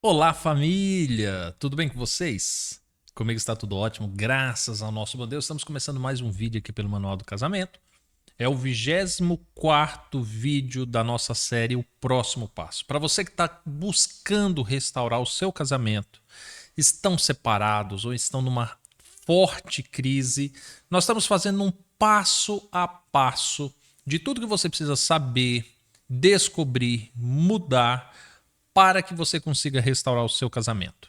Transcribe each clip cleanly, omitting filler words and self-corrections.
Olá, família! Tudo bem com vocês? Comigo está tudo ótimo, graças ao nosso bom Deus. Estamos começando mais um vídeo aqui pelo Manual do Casamento. É o 24º vídeo da nossa série O Próximo Passo. Para você que está buscando restaurar o seu casamento, estão separados ou estão numa forte crise, nós estamos fazendo um passo a passo de tudo que você precisa saber, descobrir, mudar para que você consiga restaurar o seu casamento.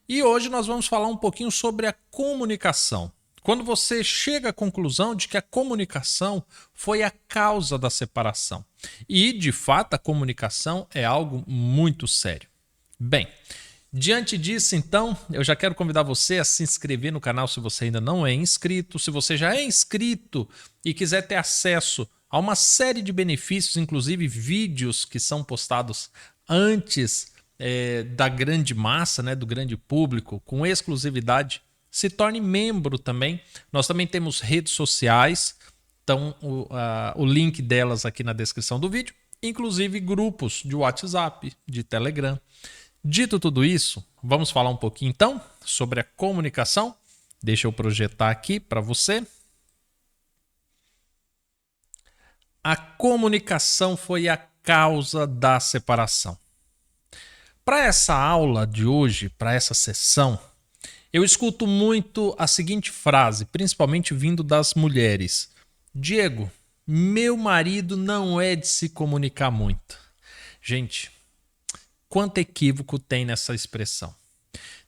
E hoje nós vamos falar um pouquinho sobre a comunicação. Quando você chega à conclusão de que a comunicação foi a causa da separação. E, de fato, a comunicação é algo muito sério. Bem, diante disso, então, eu já quero convidar você a se inscrever no canal se você ainda não é inscrito. Se você já é inscrito e quiser ter acesso a uma série de benefícios, inclusive vídeos que são postados antes da grande massa, né, do grande público, com exclusividade, se torne membro também. Nós também temos redes sociais, então o link delas aqui na descrição do vídeo, inclusive grupos de WhatsApp, de Telegram. Dito tudo isso, vamos falar um pouquinho então sobre a comunicação. Deixa eu projetar aqui para você. A comunicação foi a causa da separação. Para essa aula de hoje, para essa sessão, eu escuto muito a seguinte frase, principalmente vindo das mulheres. Diego, meu marido não é de se comunicar muito. Gente, quanto equívoco tem nessa expressão.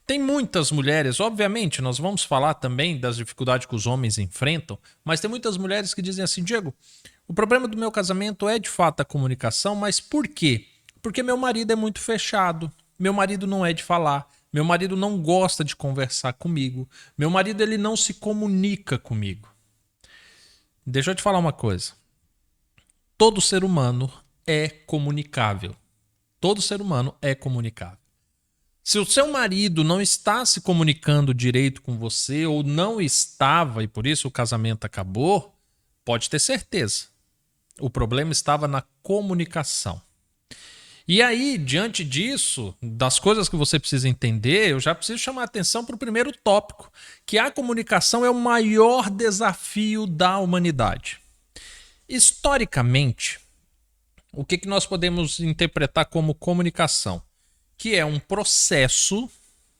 Tem muitas mulheres, obviamente, nós vamos falar também das dificuldades que os homens enfrentam, mas tem muitas mulheres que dizem assim, Diego, o problema do meu casamento é de fato a comunicação, mas por quê? Porque meu marido é muito fechado, meu marido não é de falar, meu marido não gosta de conversar comigo, meu marido ele não se comunica comigo. Deixa eu te falar uma coisa. Todo ser humano é comunicável. Todo ser humano é comunicável. Se o seu marido não está se comunicando direito com você ou não estava e por isso o casamento acabou, pode ter certeza. O problema estava na comunicação. E aí, diante disso, das coisas que você precisa entender, eu já preciso chamar a atenção para o primeiro tópico, que a comunicação é o maior desafio da humanidade. Historicamente, o que nós podemos interpretar como comunicação? Que é um processo,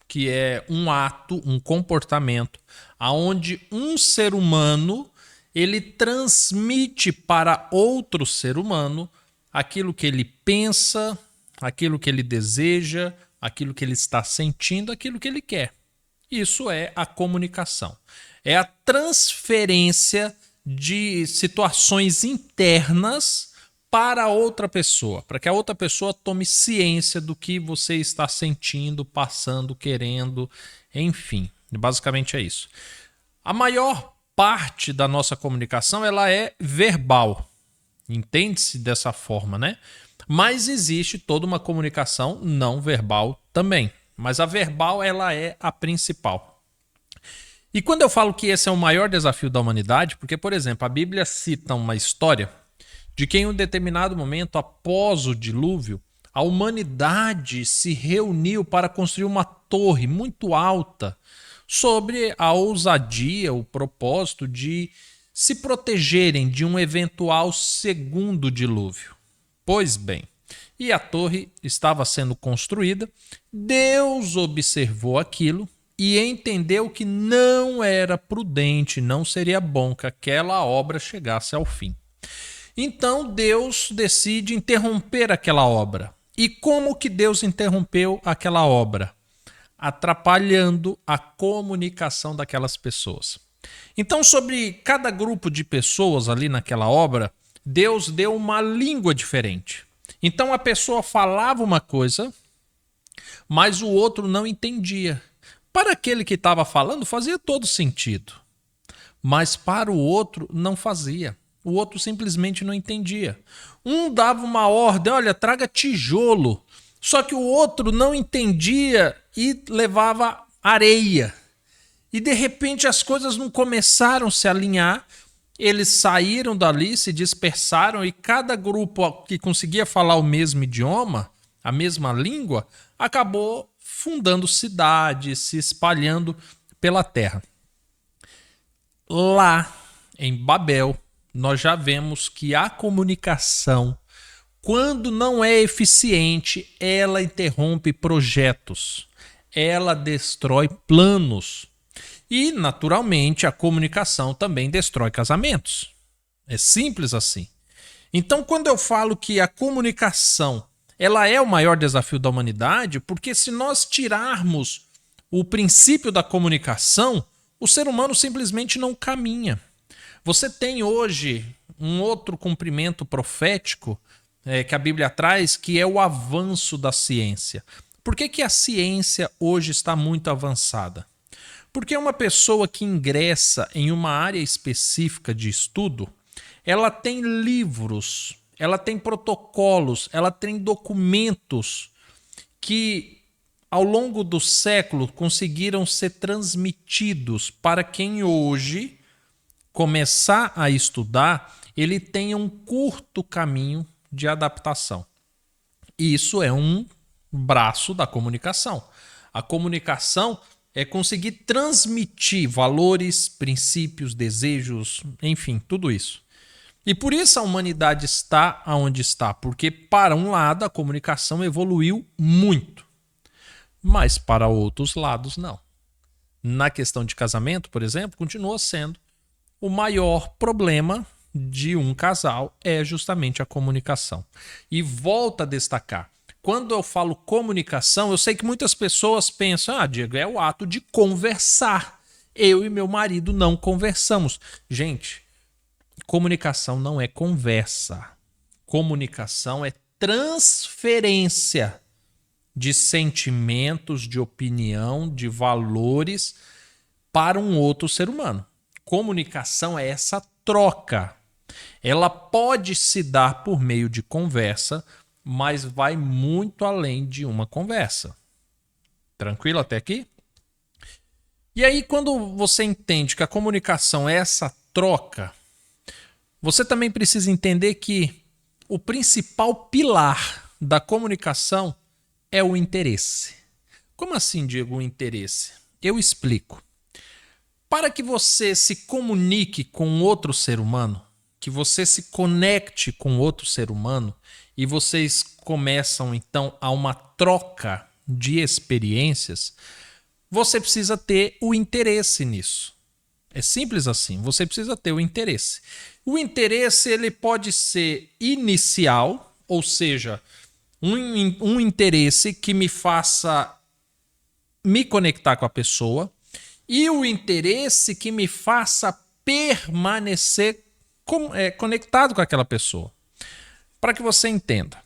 que é um ato, um comportamento, aonde um ser humano ele transmite para outro ser humano aquilo que ele pensa, aquilo que ele deseja, aquilo que ele está sentindo, aquilo que ele quer. Isso é a comunicação. É a transferência de situações internas para outra pessoa, para que a outra pessoa tome ciência do que você está sentindo, passando, querendo, enfim. Basicamente é isso. A maior parte da nossa comunicação ela é verbal. Entende-se dessa forma, né? Mas existe toda uma comunicação não verbal também. Mas a verbal ela é a principal. E quando eu falo que esse é o maior desafio da humanidade, porque, por exemplo, a Bíblia cita uma história de que em um determinado momento, após o dilúvio, a humanidade se reuniu para construir uma torre muito alta sobre a ousadia, o propósito de se protegerem de um eventual segundo dilúvio. Pois bem, e a torre estava sendo construída, Deus observou aquilo e entendeu que não era prudente, não seria bom que aquela obra chegasse ao fim. Então Deus decide interromper aquela obra. E como que Deus interrompeu aquela obra? Atrapalhando a comunicação daquelas pessoas. Então, sobre cada grupo de pessoas ali naquela obra, Deus deu uma língua diferente. Então a pessoa falava uma coisa, mas o outro não entendia. Para aquele que estava falando, fazia todo sentido. Mas para o outro, não fazia. O outro simplesmente não entendia. Um dava uma ordem, olha, traga tijolo. Só que o outro não entendia e levava areia. E de repente as coisas não começaram a se alinhar. Eles saíram dali, se dispersaram e cada grupo que conseguia falar o mesmo idioma, a mesma língua, acabou fundando cidades, se espalhando pela terra. Lá em Babel, nós já vemos que a comunicação, quando não é eficiente, ela interrompe projetos, ela destrói planos. E, naturalmente, a comunicação também destrói casamentos. É simples assim. Então, quando eu falo que a comunicação ela é o maior desafio da humanidade, porque se nós tirarmos o princípio da comunicação, o ser humano simplesmente não caminha. Você tem hoje um outro cumprimento profético que a Bíblia traz, que é o avanço da ciência. Por que a ciência hoje está muito avançada? Porque uma pessoa que ingressa em uma área específica de estudo, ela tem livros, ela tem protocolos, ela tem documentos que ao longo do século conseguiram ser transmitidos para quem hoje começar a estudar, ele tenha um curto caminho de adaptação. Isso é um braço da comunicação. A comunicação é conseguir transmitir valores, princípios, desejos, enfim, tudo isso. E por isso a humanidade está onde está, porque para um lado a comunicação evoluiu muito, mas para outros lados não. Na questão de casamento, por exemplo, continua sendo o maior problema de um casal é justamente a comunicação. E volto a destacar, quando eu falo comunicação, eu sei que muitas pessoas pensam, Diego, é o ato de conversar. Eu e meu marido não conversamos. Gente, comunicação não é conversa. Comunicação é transferência de sentimentos, de opinião, de valores para um outro ser humano. Comunicação é essa troca. Ela pode se dar por meio de conversa, mas vai muito além de uma conversa. Tranquilo até aqui? E aí, quando você entende que a comunicação é essa troca, você também precisa entender que o principal pilar da comunicação é o interesse. Como assim, Diego, o interesse? Eu explico. Para que você se comunique com outro ser humano, que você se conecte com outro ser humano e vocês começam então a uma troca de experiências, você precisa ter o interesse nisso. É simples assim, você precisa ter o interesse. O interesse ele pode ser inicial, ou seja, um interesse que me faça me conectar com a pessoa, e o interesse que me faça permanecer conectado com aquela pessoa. Para que você entenda.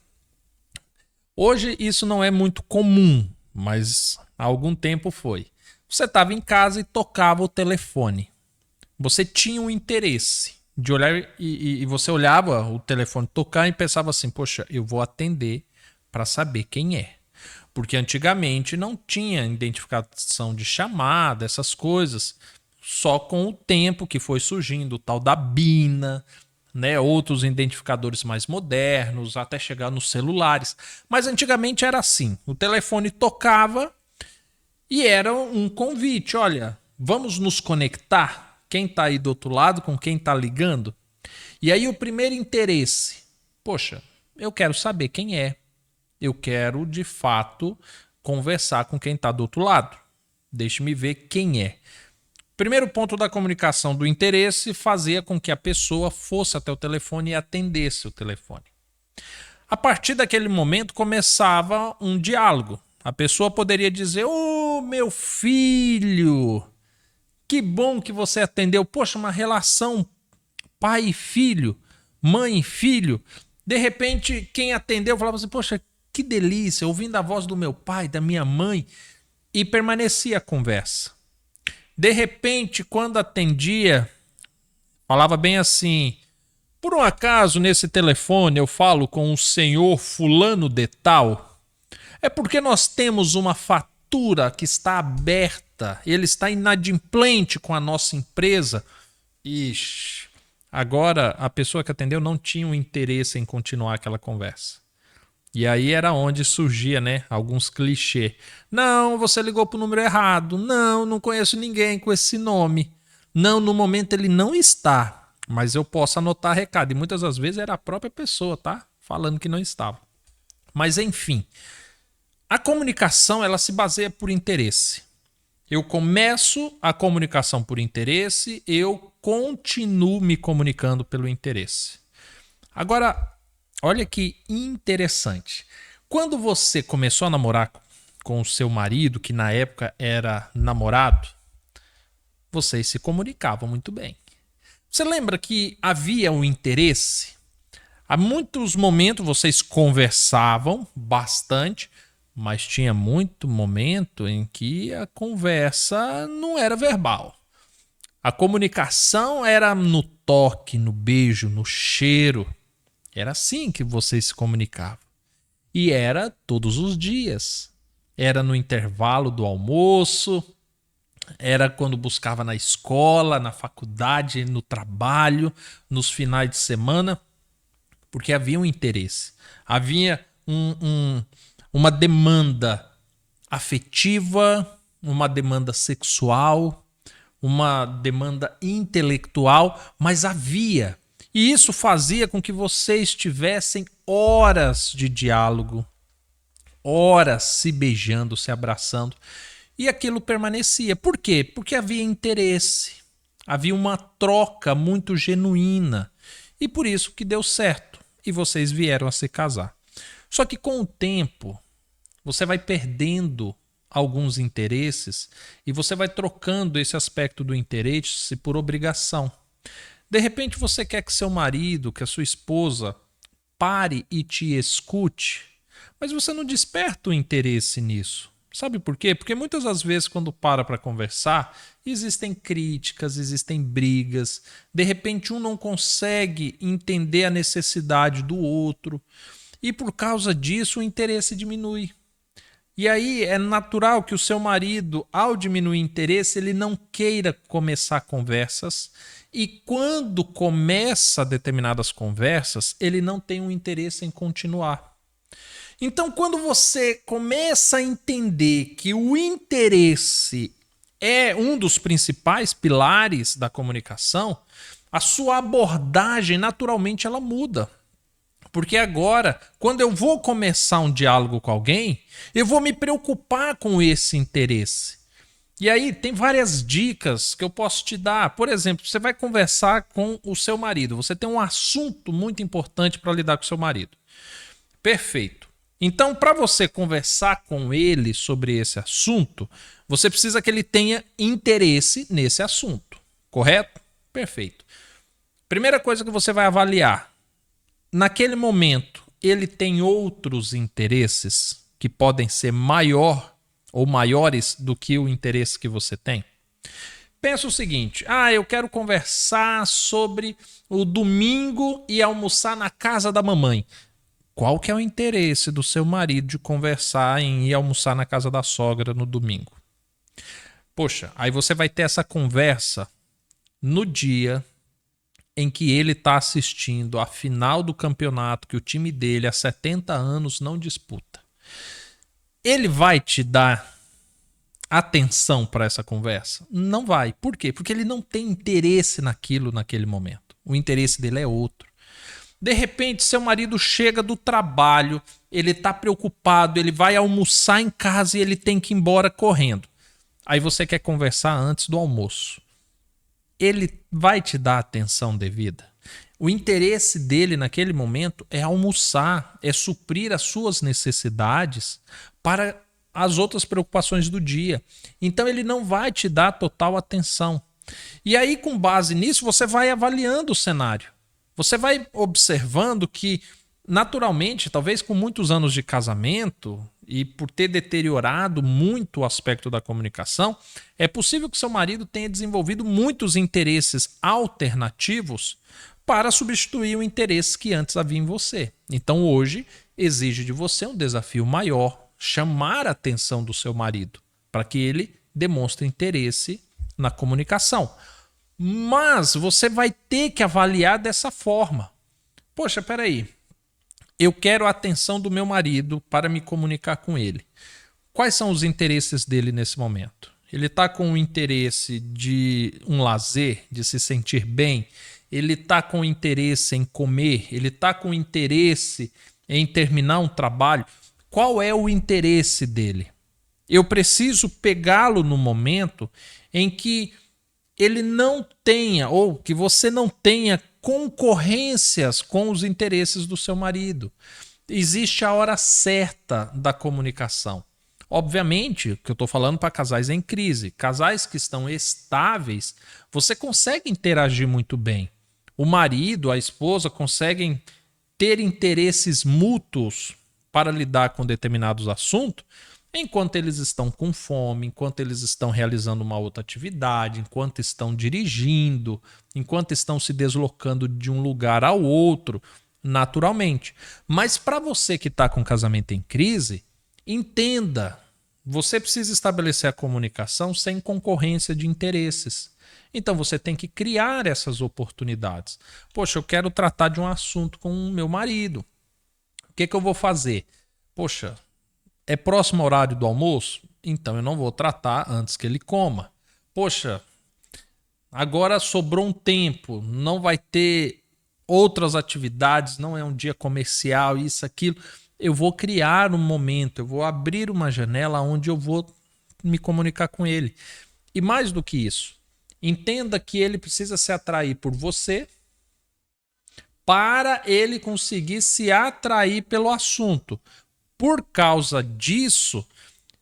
Hoje isso não é muito comum, mas há algum tempo foi. Você estava em casa e tocava o telefone. Você tinha um interesse de olhar e você olhava o telefone tocar e pensava assim, poxa, eu vou atender para saber quem é. Porque antigamente não tinha identificação de chamada, essas coisas. Só com o tempo que foi surgindo o tal da Bina, né? Outros identificadores mais modernos, até chegar nos celulares. Mas antigamente era assim, o telefone tocava e era um convite. Olha, vamos nos conectar? Quem está aí do outro lado, com quem está ligando? E aí o primeiro interesse, poxa, eu quero saber quem é. Eu quero, de fato, conversar com quem está do outro lado. Deixe-me ver quem é. Primeiro ponto da comunicação do interesse fazia com que a pessoa fosse até o telefone e atendesse o telefone. A partir daquele momento começava um diálogo. A pessoa poderia dizer, meu filho, que bom que você atendeu. Poxa, uma relação pai e filho, mãe e filho. De repente, quem atendeu falava assim, poxa, que delícia, ouvindo a voz do meu pai, da minha mãe, e permanecia a conversa. De repente, quando atendia, falava bem assim, por um acaso nesse telefone eu falo com o senhor fulano de tal? É porque nós temos uma fatura que está aberta, ele está inadimplente com a nossa empresa. Ixi, agora a pessoa que atendeu não tinha um interesse em continuar aquela conversa. E aí era onde surgia, né, alguns clichês. Não, você ligou pro número errado. Não, não conheço ninguém com esse nome. Não, no momento ele não está, mas eu posso anotar recado. E muitas das vezes era a própria pessoa, tá? Falando que não estava. Mas enfim, a comunicação ela se baseia por interesse. Eu começo a comunicação por interesse, eu continuo me comunicando pelo interesse. Agora, olha que interessante. Quando você começou a namorar com o seu marido, que na época era namorado, vocês se comunicavam muito bem. Você lembra que havia um interesse? Há muitos momentos vocês conversavam bastante, mas tinha muito momento em que a conversa não era verbal. A comunicação era no toque, no beijo, no cheiro. Era assim que vocês se comunicavam. E era todos os dias. Era no intervalo do almoço, era quando buscava na escola, na faculdade, no trabalho, nos finais de semana, porque havia um interesse. Havia uma demanda afetiva, uma demanda sexual, uma demanda intelectual, mas havia. E isso fazia com que vocês tivessem horas de diálogo, horas se beijando, se abraçando, e aquilo permanecia. Por quê? Porque havia interesse, havia uma troca muito genuína, e por isso que deu certo, e vocês vieram a se casar. Só que com o tempo, você vai perdendo alguns interesses e você vai trocando esse aspecto do interesse por obrigação. De repente você quer que seu marido, que a sua esposa pare e te escute, mas você não desperta o interesse nisso. Sabe por quê? Porque muitas das vezes quando para conversar, existem críticas, existem brigas, de repente um não consegue entender a necessidade do outro e por causa disso o interesse diminui. E aí é natural que o seu marido, ao diminuir o interesse, ele não queira começar conversas. E quando começa determinadas conversas, ele não tem um interesse em continuar. Então, quando você começa a entender que o interesse é um dos principais pilares da comunicação, a sua abordagem naturalmente ela muda. Porque agora, quando eu vou começar um diálogo com alguém, eu vou me preocupar com esse interesse. E aí tem várias dicas que eu posso te dar. Por exemplo, você vai conversar com o seu marido. Você tem um assunto muito importante para lidar com o seu marido. Perfeito. Então, para você conversar com ele sobre esse assunto, você precisa que ele tenha interesse nesse assunto. Correto? Perfeito. Primeira coisa que você vai avaliar. Naquele momento, ele tem outros interesses que podem ser maior ou maiores do que o interesse que você tem? Pensa o seguinte, eu quero conversar sobre o domingo e almoçar na casa da mamãe. Qual que é o interesse do seu marido de conversar em ir almoçar na casa da sogra no domingo? Poxa, aí você vai ter essa conversa no dia em que ele está assistindo a final do campeonato que o time dele há 70 anos não disputa. Ele vai te dar atenção para essa conversa? Não vai. Por quê? Porque ele não tem interesse naquilo naquele momento. O interesse dele é outro. De repente, seu marido chega do trabalho, ele está preocupado, ele vai almoçar em casa e ele tem que ir embora correndo. Aí você quer conversar antes do almoço. Ele vai te dar atenção devida. O interesse dele naquele momento é almoçar, é suprir as suas necessidades para as outras preocupações do dia. Então ele não vai te dar total atenção. E aí, com base nisso, você vai avaliando o cenário. Você vai observando que, naturalmente, talvez com muitos anos de casamento e por ter deteriorado muito o aspecto da comunicação, é possível que seu marido tenha desenvolvido muitos interesses alternativos para substituir o interesse que antes havia em você. Então, hoje, exige de você um desafio maior, chamar a atenção do seu marido, para que ele demonstre interesse na comunicação. Mas você vai ter que avaliar dessa forma. Poxa, peraí. Eu quero a atenção do meu marido para me comunicar com ele. Quais são os interesses dele nesse momento? Ele está com o interesse de um lazer, de se sentir bem? Ele está com interesse em comer? Ele está com interesse em terminar um trabalho? Qual é o interesse dele? Eu preciso pegá-lo no momento em que ele não tenha, ou que você não tenha concorrências com os interesses do seu marido. Existe a hora certa da comunicação. Obviamente, que eu estou falando para casais em crise, casais que estão estáveis, você consegue interagir muito bem. O marido, a esposa conseguem ter interesses mútuos para lidar com determinados assuntos, enquanto eles estão com fome, enquanto eles estão realizando uma outra atividade, enquanto estão dirigindo, enquanto estão se deslocando de um lugar ao outro, naturalmente. Mas para você que está com casamento em crise, entenda, você precisa estabelecer a comunicação sem concorrência de interesses. Então você tem que criar essas oportunidades. Poxa, eu quero tratar de um assunto com o meu marido. O que eu vou fazer? Poxa, é próximo ao horário do almoço? Então eu não vou tratar antes que ele coma. Poxa, agora sobrou um tempo, não vai ter outras atividades, não é um dia comercial, isso, aquilo. Eu vou criar um momento, eu vou abrir uma janela onde eu vou me comunicar com ele. E mais do que isso, entenda que ele precisa se atrair por você para ele conseguir se atrair pelo assunto. Por causa disso,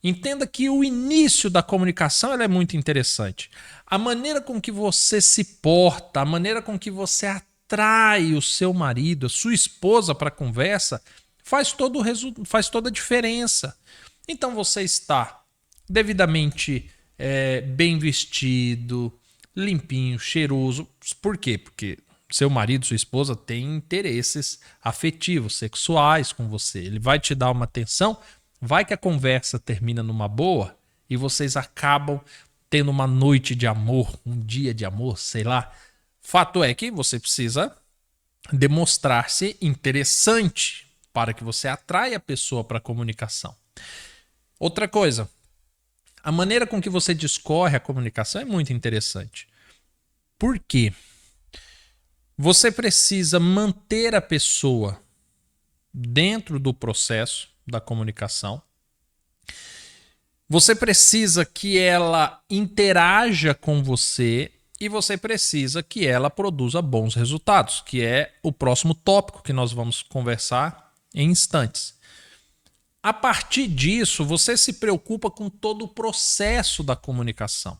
entenda que o início da comunicação ela é muito interessante. A maneira com que você se porta, a maneira com que você atrai o seu marido, a sua esposa para a conversa, faz toda a diferença. Então você está devidamente bem vestido, limpinho, cheiroso. Por quê? Porque seu marido, sua esposa tem interesses afetivos, sexuais com você. Ele vai te dar uma atenção, vai que a conversa termina numa boa e vocês acabam tendo uma noite de amor, um dia de amor, sei lá. Fato é que você precisa demonstrar-se interessante para que você atraia a pessoa para a comunicação. Outra coisa, a maneira com que você discorre a comunicação é muito interessante. Por quê? Você precisa manter a pessoa dentro do processo da comunicação. Você precisa que ela interaja com você e você precisa que ela produza bons resultados, que é o próximo tópico que nós vamos conversar em instantes. A partir disso, você se preocupa com todo o processo da comunicação.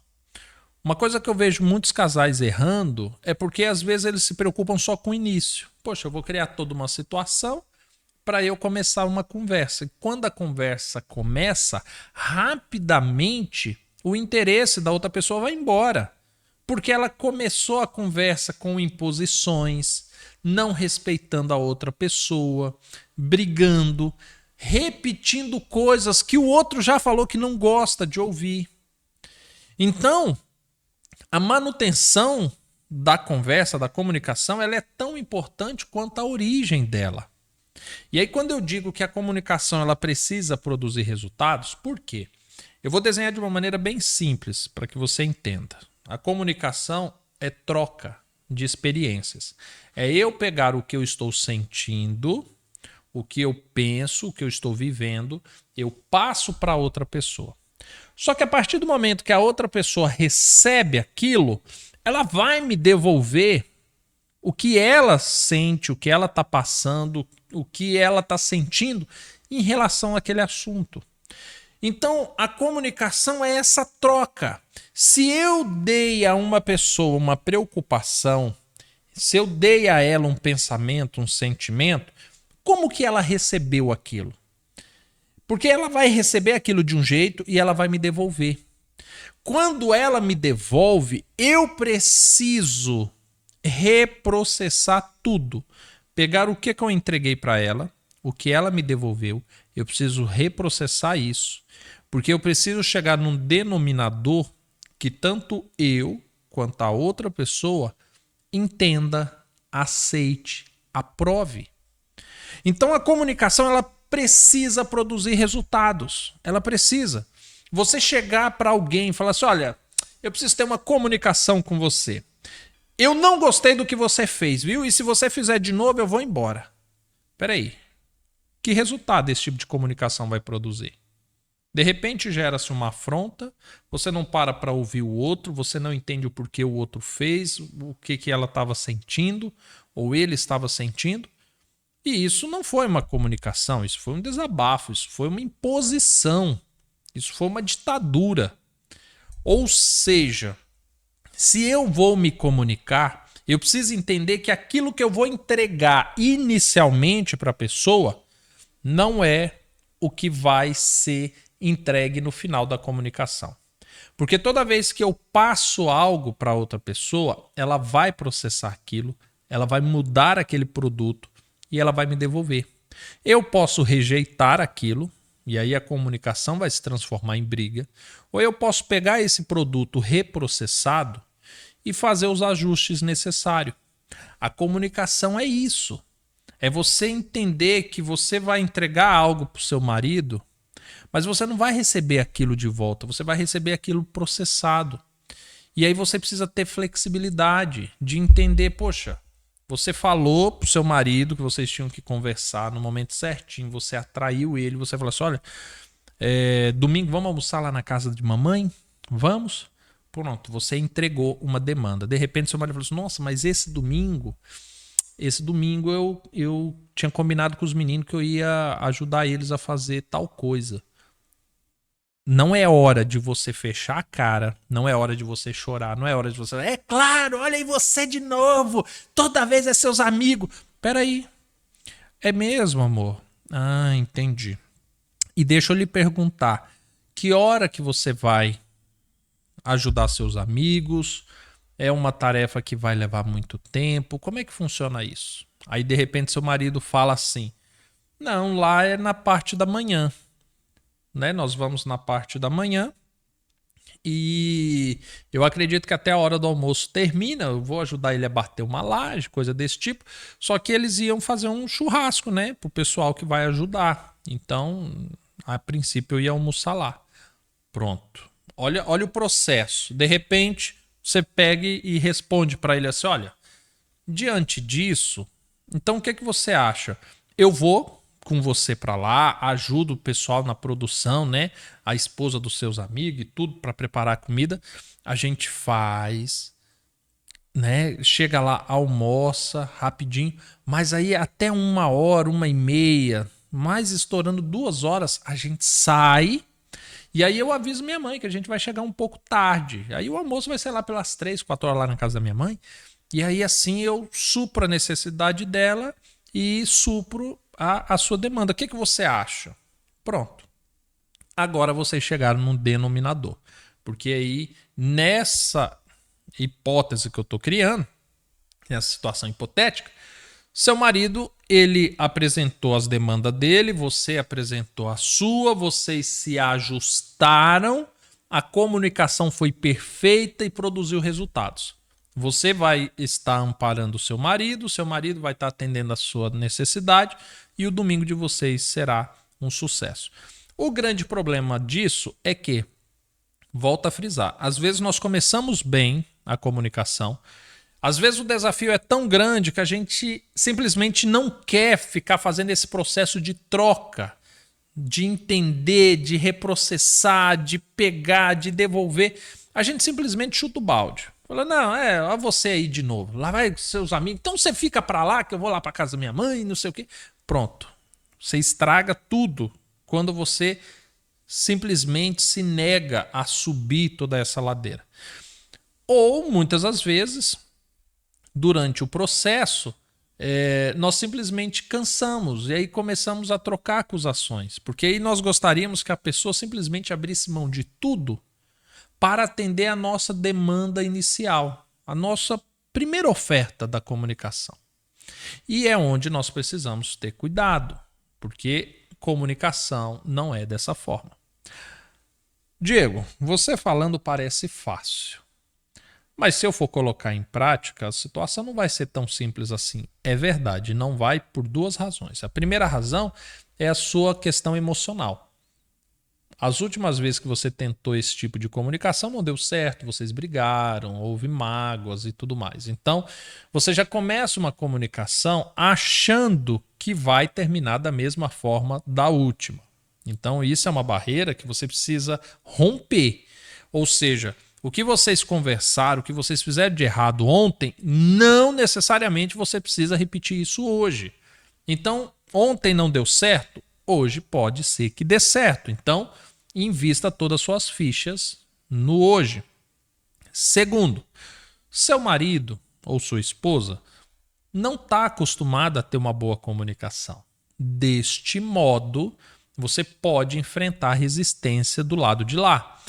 Uma coisa que eu vejo muitos casais errando é porque às vezes eles se preocupam só com o início. Poxa, eu vou criar toda uma situação para eu começar uma conversa. E quando a conversa começa, rapidamente o interesse da outra pessoa vai embora. Porque ela começou a conversa com imposições, não respeitando a outra pessoa, brigando, repetindo coisas que o outro já falou que não gosta de ouvir. Então, a manutenção da conversa, da comunicação, ela é tão importante quanto a origem dela. E aí, quando eu digo que a comunicação ela precisa produzir resultados, por quê? Eu vou desenhar de uma maneira bem simples para que você entenda. A comunicação é troca de experiências. É eu pegar o que eu estou sentindo, o que eu penso, o que eu estou vivendo, eu passo para outra pessoa. Só que a partir do momento que a outra pessoa recebe aquilo, ela vai me devolver o que ela sente, o que ela está passando, o que ela está sentindo em relação àquele assunto. Então, a comunicação é essa troca. Se eu dei a uma pessoa uma preocupação, se eu dei a ela um pensamento, um sentimento, como que ela recebeu aquilo? Porque ela vai receber aquilo de um jeito e ela vai me devolver. Quando ela me devolve, eu preciso reprocessar tudo. Pegar o que eu entreguei para ela, o que ela me devolveu, eu preciso reprocessar isso. Porque eu preciso chegar num denominador que tanto eu quanto a outra pessoa entenda, aceite, aprove. Então a comunicação ela precisa produzir resultados. Ela precisa. Você chegar para alguém e falar assim, olha, eu preciso ter uma comunicação com você. Eu não gostei do que você fez, viu? E se você fizer de novo, eu vou embora. Peraí. Que resultado esse tipo de comunicação vai produzir? De repente gera-se uma afronta, você não para ouvir o outro, você não entende o porquê o outro fez, o que ela estava sentindo, ou ele estava sentindo. E isso não foi uma comunicação, isso foi um desabafo, isso foi uma imposição, isso foi uma ditadura. Ou seja, se eu vou me comunicar, eu preciso entender que aquilo que eu vou entregar inicialmente para a pessoa não é o que vai ser entregue no final da comunicação. Porque toda vez que eu passo algo para outra pessoa, ela vai processar aquilo, ela vai mudar aquele produto e ela vai me devolver. Eu posso rejeitar aquilo, e aí a comunicação vai se transformar em briga, ou eu posso pegar esse produto reprocessado e fazer os ajustes necessários. A comunicação é isso. É você entender que você vai entregar algo para o seu marido, mas você não vai receber aquilo de volta, você vai receber aquilo processado. E aí você precisa ter flexibilidade de entender, poxa, você falou pro seu marido que vocês tinham que conversar no momento certinho, você atraiu ele, você falou assim, olha, domingo vamos almoçar lá na casa de mamãe? Vamos? Pronto, você entregou uma demanda. De repente seu marido falou assim, nossa, mas esse domingo eu tinha combinado com os meninos que eu ia ajudar eles a fazer tal coisa. Não é hora de você fechar a cara, não é hora de você chorar, não é hora de você... É claro, olha aí você de novo, toda vez é seus amigos. Peraí, é mesmo, amor? Ah, entendi. E deixa eu lhe perguntar, que hora que você vai ajudar seus amigos? É uma tarefa que vai levar muito tempo? Como é que funciona isso? Aí, de repente, seu marido fala assim, não, lá é na parte da manhã. Né? Nós vamos na parte da manhã e eu acredito que até a hora do almoço termina, eu vou ajudar ele a bater uma laje, coisa desse tipo, só que eles iam fazer um churrasco, né, pro pessoal que vai ajudar. Então, a princípio eu ia almoçar lá. Pronto. Olha o processo. De repente, você pega e responde para ele assim, olha, diante disso, então o que é que você acha? Eu vou com você para lá, ajuda o pessoal na produção, né? A esposa dos seus amigos e tudo para preparar a comida. A gente faz, né? Chega lá, almoça rapidinho, mas aí até 1 hora, 1h30, mais estourando 2 horas, a gente sai. E aí eu aviso minha mãe que a gente vai chegar um pouco tarde. Aí o almoço vai ser lá pelas 3, 4 horas lá na casa da minha mãe. E aí assim eu supro a necessidade dela e supro a sua demanda. O que você acha? Pronto. Agora vocês chegaram num denominador. Porque aí, nessa hipótese que eu estou criando, nessa situação hipotética, seu marido, ele apresentou as demandas dele, você apresentou a sua, vocês se ajustaram, a comunicação foi perfeita e produziu resultados. Você vai estar amparando o seu marido vai estar atendendo a sua necessidade e o domingo de vocês será um sucesso. O grande problema disso é que, volto a frisar, às vezes nós começamos bem a comunicação, às vezes o desafio é tão grande que a gente simplesmente não quer ficar fazendo esse processo de troca, de entender, de reprocessar, de pegar, de devolver. A gente simplesmente chuta o balde. Fala, não, ó você aí de novo. Lá vai seus amigos. Então você fica pra lá que eu vou lá pra casa da minha mãe, não sei o quê. Pronto. Você estraga tudo quando você simplesmente se nega a subir toda essa ladeira. Ou, muitas das vezes, durante o processo, nós simplesmente cansamos e aí começamos a trocar acusações. Porque aí nós gostaríamos que a pessoa simplesmente abrisse mão de tudo para atender a nossa demanda inicial, a nossa primeira oferta da comunicação. E é onde nós precisamos ter cuidado, porque comunicação não é dessa forma. Diego, você falando parece fácil, Mas se eu for colocar em prática, a situação não vai ser tão simples assim. É verdade, não vai por duas razões. A primeira razão é a sua questão emocional. As últimas vezes que você tentou esse tipo de comunicação não deu certo, vocês brigaram, houve mágoas e tudo mais. Então, você já começa uma comunicação achando que vai terminar da mesma forma da última. Então, isso é uma barreira que você precisa romper. Ou seja, o que vocês conversaram, o que vocês fizeram de errado ontem, não necessariamente você precisa repetir isso hoje. Então, ontem não deu certo, hoje pode ser que dê certo. Então, invista todas as suas fichas no hoje. Segundo, seu marido ou sua esposa não está acostumado a ter uma boa comunicação. Deste modo, você pode enfrentar a resistência do lado de lá.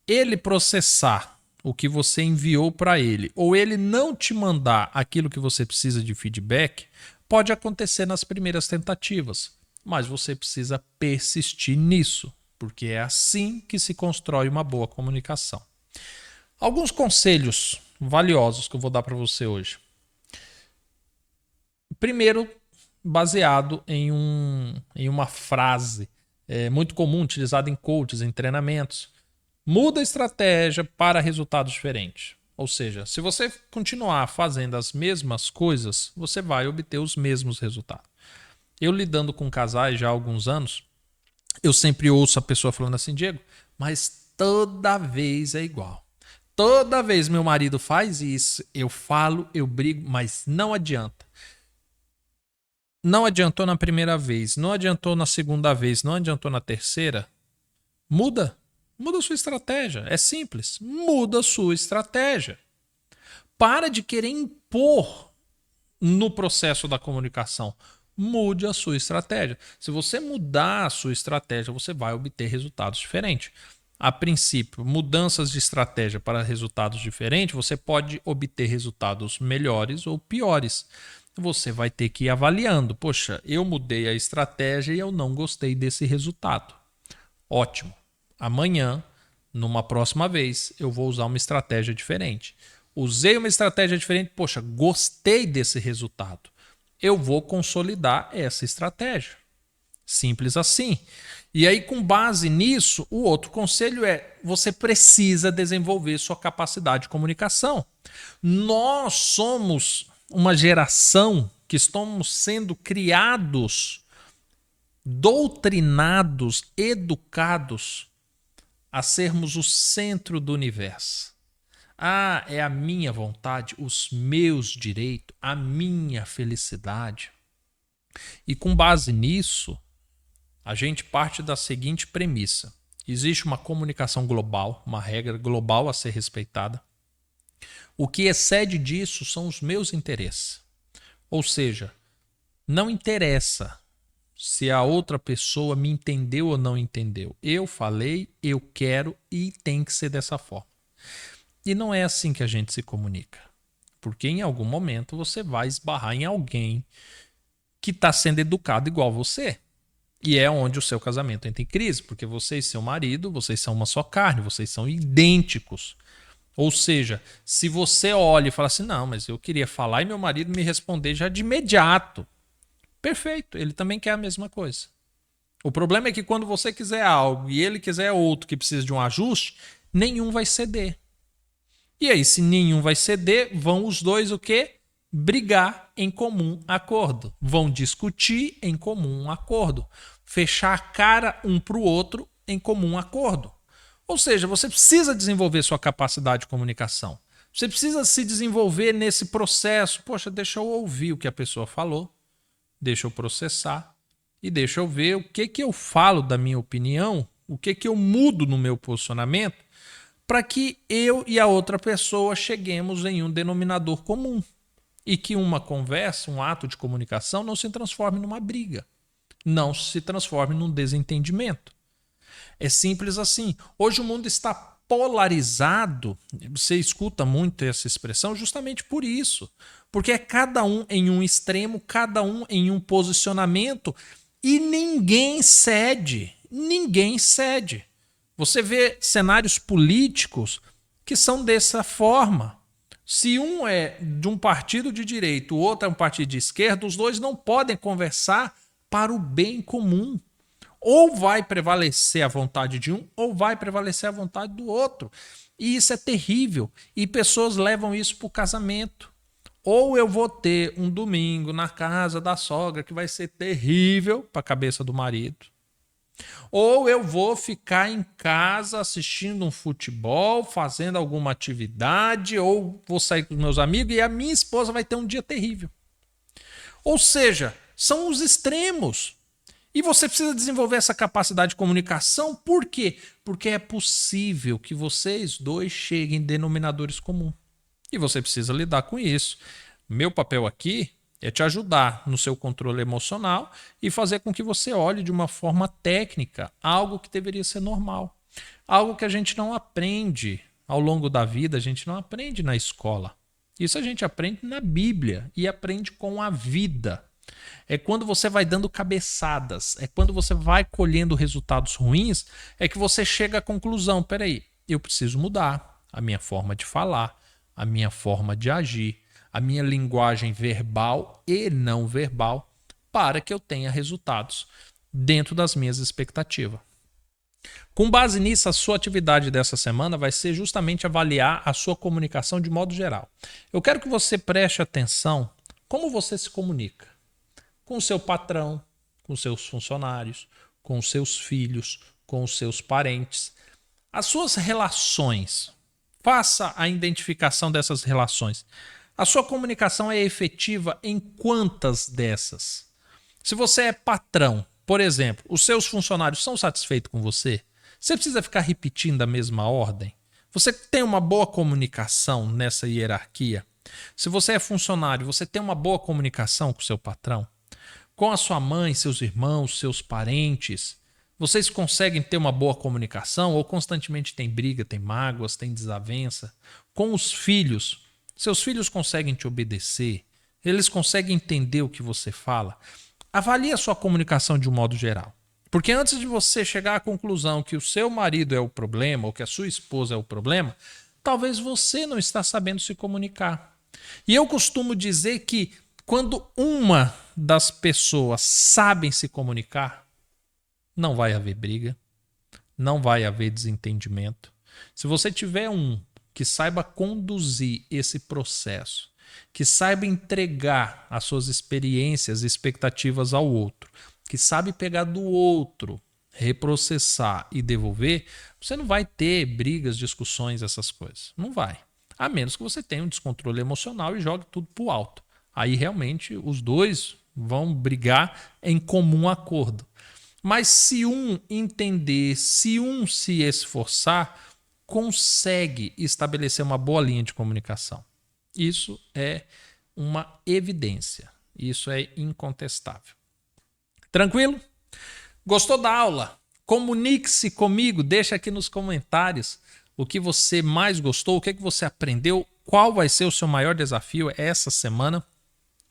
Ele processar o que você enviou para ele ou ele não te mandar aquilo que você precisa de feedback, pode acontecer nas primeiras tentativas, mas você precisa persistir nisso, porque é assim que se constrói uma boa comunicação. Alguns conselhos valiosos que eu vou dar para você hoje. Primeiro, baseado em uma frase muito comum utilizada em coaches, em treinamentos. Muda a estratégia para resultados diferentes. Ou seja, se você continuar fazendo as mesmas coisas, você vai obter os mesmos resultados. Eu lidando com casais já há alguns anos, eu sempre ouço a pessoa falando assim, Diego, mas toda vez é igual. Toda vez meu marido faz isso, eu falo, eu brigo, mas não adianta. Não adiantou na primeira vez, não adiantou na segunda vez, não adiantou na terceira. Muda a sua estratégia. É simples. Muda a sua estratégia. Para de querer impor no processo da comunicação. Mude a sua estratégia. Se você mudar a sua estratégia, você vai obter resultados diferentes. A princípio, mudanças de estratégia para resultados diferentes, você pode obter resultados melhores ou piores. Você vai ter que ir avaliando. Poxa, eu mudei a estratégia e eu não gostei desse resultado. Ótimo. Amanhã, numa próxima vez, eu vou usar uma estratégia diferente. Usei uma estratégia diferente, poxa, gostei desse resultado. Eu vou consolidar essa estratégia. Simples assim. E aí, com base nisso, o outro conselho é: você precisa desenvolver sua capacidade de comunicação. Nós somos uma geração que estamos sendo criados, doutrinados, educados a sermos o centro do universo. Ah, é a minha vontade, os meus direitos, a minha felicidade. E com base nisso, a gente parte da seguinte premissa. Existe uma comunicação global, uma regra global a ser respeitada. O que excede disso são os meus interesses. Ou seja, não interessa se a outra pessoa me entendeu ou não entendeu. Eu falei, eu quero e tem que ser dessa forma. E não é assim que a gente se comunica. Porque em algum momento você vai esbarrar em alguém que está sendo educado igual você. E é onde o seu casamento entra em crise. Porque você e seu marido, vocês são uma só carne, vocês são idênticos. Ou seja, se você olha e fala assim, não, mas eu queria falar e meu marido me responder já de imediato. Perfeito, ele também quer a mesma coisa. O problema é que quando você quiser algo e ele quiser outro que precisa de um ajuste, nenhum vai ceder. E aí, se nenhum vai ceder, vão os dois o quê? Brigar em comum acordo. Vão discutir em comum acordo. Fechar a cara um para o outro em comum acordo. Ou seja, você precisa desenvolver sua capacidade de comunicação. Você precisa se desenvolver nesse processo. Poxa, deixa eu ouvir o que a pessoa falou. Deixa eu processar. E deixa eu ver o que eu falo da minha opinião. O que eu mudo no meu posicionamento. Para que eu e a outra pessoa cheguemos em um denominador comum. E que uma conversa, um ato de comunicação não se transforme numa briga. Não se transforme num desentendimento. É simples assim. Hoje o mundo está polarizado. Você escuta muito essa expressão justamente por isso. Porque é cada um em um extremo, cada um em um posicionamento e ninguém cede. Ninguém cede. Você vê cenários políticos que são dessa forma. Se um é de um partido de direita, o outro é um partido de esquerda, os dois não podem conversar para o bem comum. Ou vai prevalecer a vontade de um, ou vai prevalecer a vontade do outro. E isso é terrível. E pessoas levam isso para o casamento. Ou eu vou ter um domingo na casa da sogra que vai ser terrível para a cabeça do marido. Ou eu vou ficar em casa assistindo um futebol, fazendo alguma atividade, ou vou sair com os meus amigos e a minha esposa vai ter um dia terrível. Ou seja, são os extremos. E você precisa desenvolver essa capacidade de comunicação. Por quê? Porque é possível que vocês dois cheguem em denominadores comuns. E você precisa lidar com isso. Meu papel aqui é te ajudar no seu controle emocional e fazer com que você olhe de uma forma técnica algo que deveria ser normal. Algo que a gente não aprende ao longo da vida, a gente não aprende na escola. Isso a gente aprende na Bíblia e aprende com a vida. É quando você vai dando cabeçadas, é quando você vai colhendo resultados ruins, é que você chega à conclusão, peraí, eu preciso mudar a minha forma de falar, a minha forma de agir, a minha linguagem verbal e não verbal, para que eu tenha resultados dentro das minhas expectativas. Com base nisso, a sua atividade dessa semana vai ser justamente avaliar a sua comunicação de modo geral. Eu quero que você preste atenção como você se comunica com o seu patrão, com os seus funcionários, com os seus filhos, com os seus parentes. As suas relações, faça a identificação dessas relações. A sua comunicação é efetiva em quantas dessas? Se você é patrão, por exemplo, os seus funcionários são satisfeitos com você? Você precisa ficar repetindo a mesma ordem? Você tem uma boa comunicação nessa hierarquia? Se você é funcionário, você tem uma boa comunicação com o seu patrão? Com a sua mãe, seus irmãos, seus parentes? Vocês conseguem ter uma boa comunicação ou constantemente tem briga, tem mágoas, tem desavença? Com os filhos, seus filhos conseguem te obedecer? Eles conseguem entender o que você fala? Avalie a sua comunicação de um modo geral. Porque antes de você chegar à conclusão que o seu marido é o problema ou que a sua esposa é o problema, talvez você não está sabendo se comunicar. E eu costumo dizer que quando uma das pessoas sabem se comunicar, não vai haver briga, não vai haver desentendimento. Se você tiver um que saiba conduzir esse processo, que saiba entregar as suas experiências e expectativas ao outro, que sabe pegar do outro, reprocessar e devolver, você não vai ter brigas, discussões, essas coisas. Não vai. A menos que você tenha um descontrole emocional e jogue tudo pro alto. Aí realmente os dois vão brigar em comum acordo. Mas se um entender, se um se esforçar, consegue estabelecer uma boa linha de comunicação. Isso é uma evidência. Isso é incontestável. Tranquilo? Gostou da aula? Comunique-se comigo, deixa aqui nos comentários o que você mais gostou, o que você aprendeu, qual vai ser o seu maior desafio essa semana.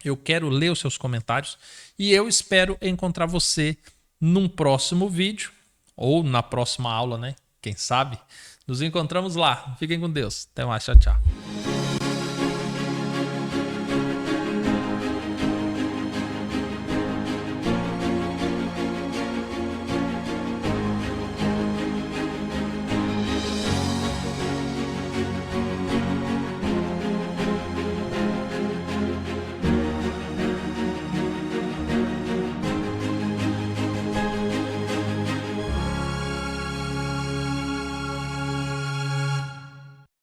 Eu quero ler os seus comentários e eu espero encontrar você num próximo vídeo ou na próxima aula, né? Quem sabe? Nos encontramos lá. Fiquem com Deus. Até mais. Tchau, tchau.